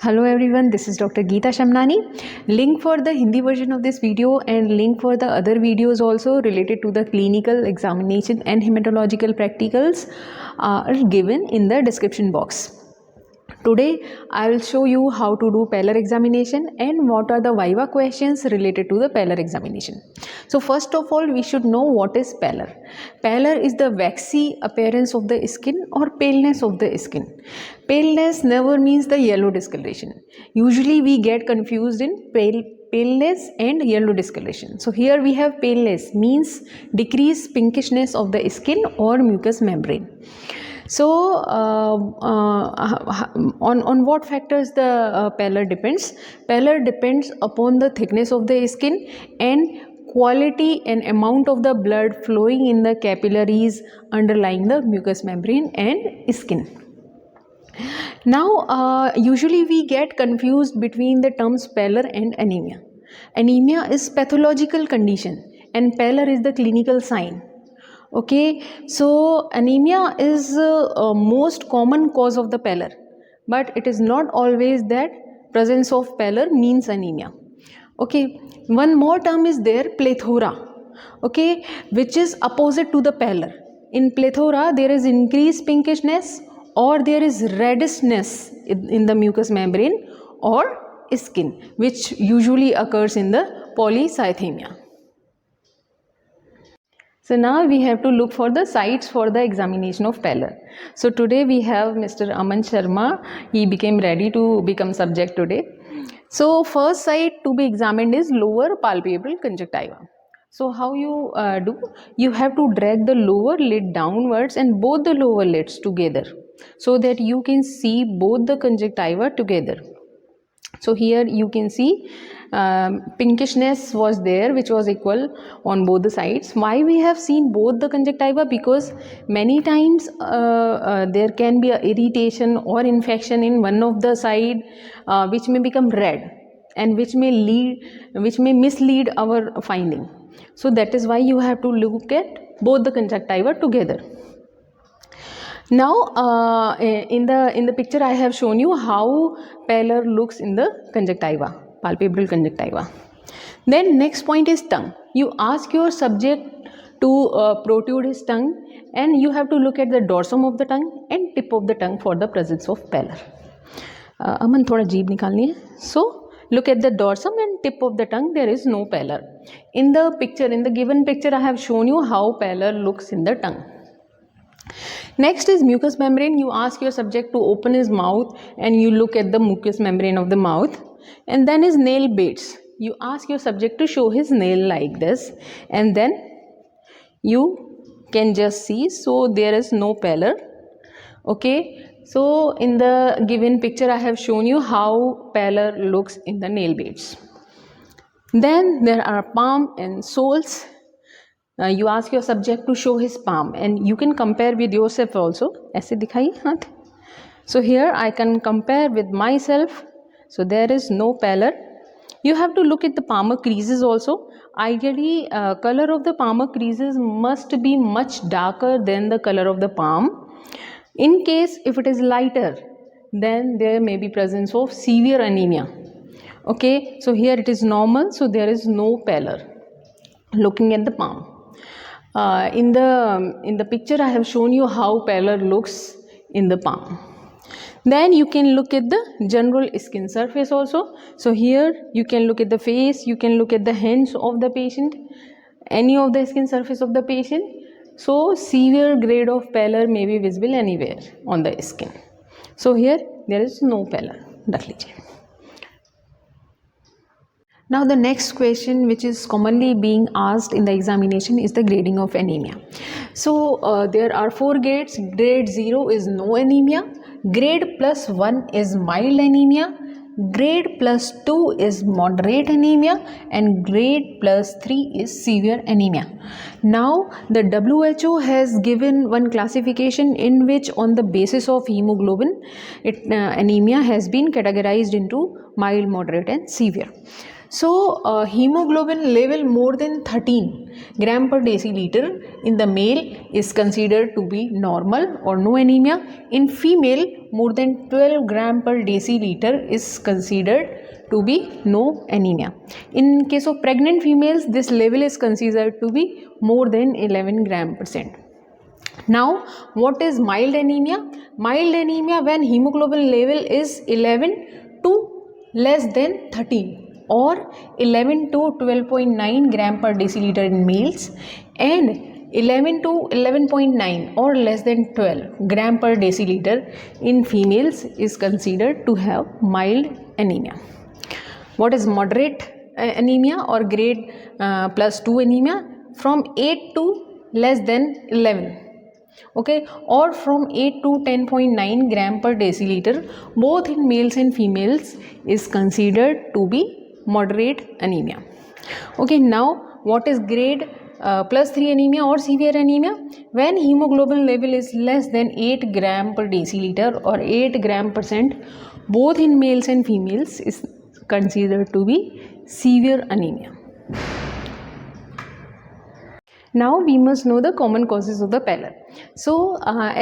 Hello everyone, this is Dr. Geeta Shamnani. Link for the Hindi version of this video and link for the other videos also related to the clinical examination and hematological practicals are given in the description box. Today I will show you how to do Peller examination and what are the viva questions related to the Peller examination. So first of all, we should know what is Peller. Pallor is the waxy appearance of the skin or paleness of the skin. Paleness never means the yellow discoloration. Usually we get confused in paleness and yellow discoloration. So here we have paleness means decreased pinkishness of the skin or mucous membrane. So on what factors the pallor depends? Pallor depends upon the thickness of the skin and quality and amount of the blood flowing in the capillaries underlying the mucous membrane and skin. Now usually we get confused between the terms pallor and anemia. Anemia is pathological condition and pallor is the clinical sign. Okay, so anemia is most common cause of the pallor, but it is not always that presence of pallor means anemia. Okay, one more term is there, plethora, okay, which is opposite to the pallor. In plethora there is increased pinkishness or there is reddishness in the mucous membrane or skin, which usually occurs in the polycythemia. So now we have to look for the sites for the examination of pallor. So today we have Mr. Aman Sharma. He became ready to become subject today. So first site to be examined is lower palpebral conjunctiva. So how you do? You have to drag the lower lid downwards and both the lower lids together so that you can see both the conjunctiva together. So here you can see pinkishness was there, which was equal on both the sides. Why we have seen both the conjunctiva? Because many times there can be a irritation or infection in one of the side which may become red and which may mislead our finding. So that is why you have to look at both the conjunctiva together. Now in the picture I have shown you how pallor looks in the conjunctiva, palpebral conjunctiva. Then next point is tongue. You ask your subject to protrude his tongue and you have to look at the dorsum of the tongue and tip of the tongue for the presence of pallor. Aman thoda jeeb nikalni hai. So look at the dorsum and tip of the tongue, there is no pallor. In the given picture I have shown you how pallor looks in the tongue. Next is mucous membrane. You ask your subject to open his mouth and you look at the mucous membrane of the mouth. And then is nail beds. You ask your subject to show his nail like this and then you can just see, so there is no pallor. Okay, so in the given picture I have shown you how pallor looks in the nail beds. Then there are palm and soles. You ask your subject to show his palm and you can compare with yourself also. ऐसे दिखाइए हाथ. So here I can compare with myself. So there is no pallor. You have to look at the palmar creases also. Ideally color of the palmar creases must be much darker than the color of the palm. In case if it is lighter, then there may be presence of severe anemia. Okay, so here it is normal, so there is no pallor. Looking at the palm. In the picture I have shown you how pallor looks in the palm. Then you can look at the general skin surface also. So here you can look at the face, you can look at the hands of the patient, any of the skin surface of the patient. So severe grade of pallor may be visible anywhere on the skin. So here there is no pallor. Rakh lijiye. Now the next question which is commonly being asked in the examination is the grading of anemia. So there are 4 grades. Grade 0 is no anemia, grade +1 is mild anemia, grade +2 is moderate anemia and grade +3 is severe anemia. Now the WHO has given one classification in which on the basis of hemoglobin anemia has been categorized into mild, moderate and severe. So hemoglobin level more than 13 gram per deciliter in the male is considered to be normal or no anemia. In female, more than 12 gram per deciliter is considered to be no anemia. In case of pregnant females, this level is considered to be more than 11 gram %. Now, what is mild anemia? Mild anemia when hemoglobin level is 11 to less than 13 or 11 to 12.9 gram per deciliter in males and 11 to 11.9 or less than 12 gram per deciliter in females is considered to have mild anemia. What is moderate anemia or grade +2 anemia? From 8 to less than 11, okay, or from 8 to 10.9 gram per deciliter both in males and females is considered to be moderate anemia. Okay, now what is grade +3 anemia or severe anemia? When hemoglobin level is less than 8 gram per deciliter or 8 gram % both in males and females is considered to be severe anemia. Now we must know the common causes of the pallor. So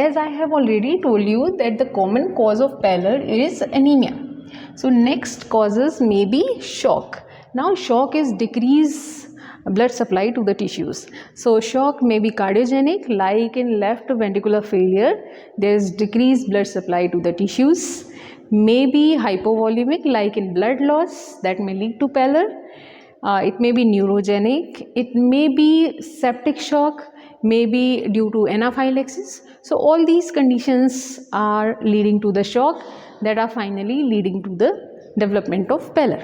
as I have already told you that the common cause of pallor is anemia. So next causes may be shock. Now shock is decreased blood supply to the tissues. So shock may be cardiogenic, like in left ventricular failure there is decreased blood supply to the tissues. May be hypovolemic, like in blood loss, that may lead to pallor. It may be neurogenic, it may be septic shock, may be due to anaphylaxis. So all these conditions are leading to the shock that are finally leading to the development of pallor.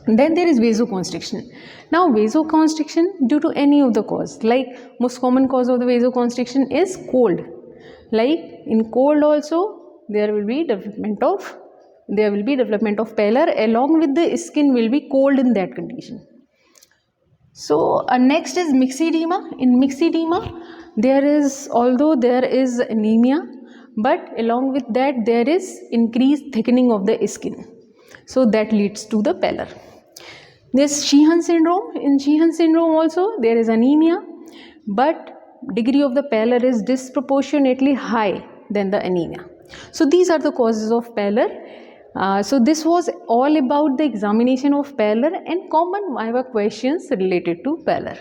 Then there is vasoconstriction. Now vasoconstriction due to any of the cause, like most common cause of the vasoconstriction is cold. Like in cold also there will be development of pallor, along with the skin will be cold in that condition. So next is myxedema. In myxedema there is, although there is anemia, but along with that there is increased thickening of the skin, so that leads to the pallor. This Sheehan syndrome. In Sheehan syndrome also there is anemia, but degree of the pallor is disproportionately high than the anemia. So these are the causes of pallor. So this was all about the examination of pallor and common viva questions related to pallor.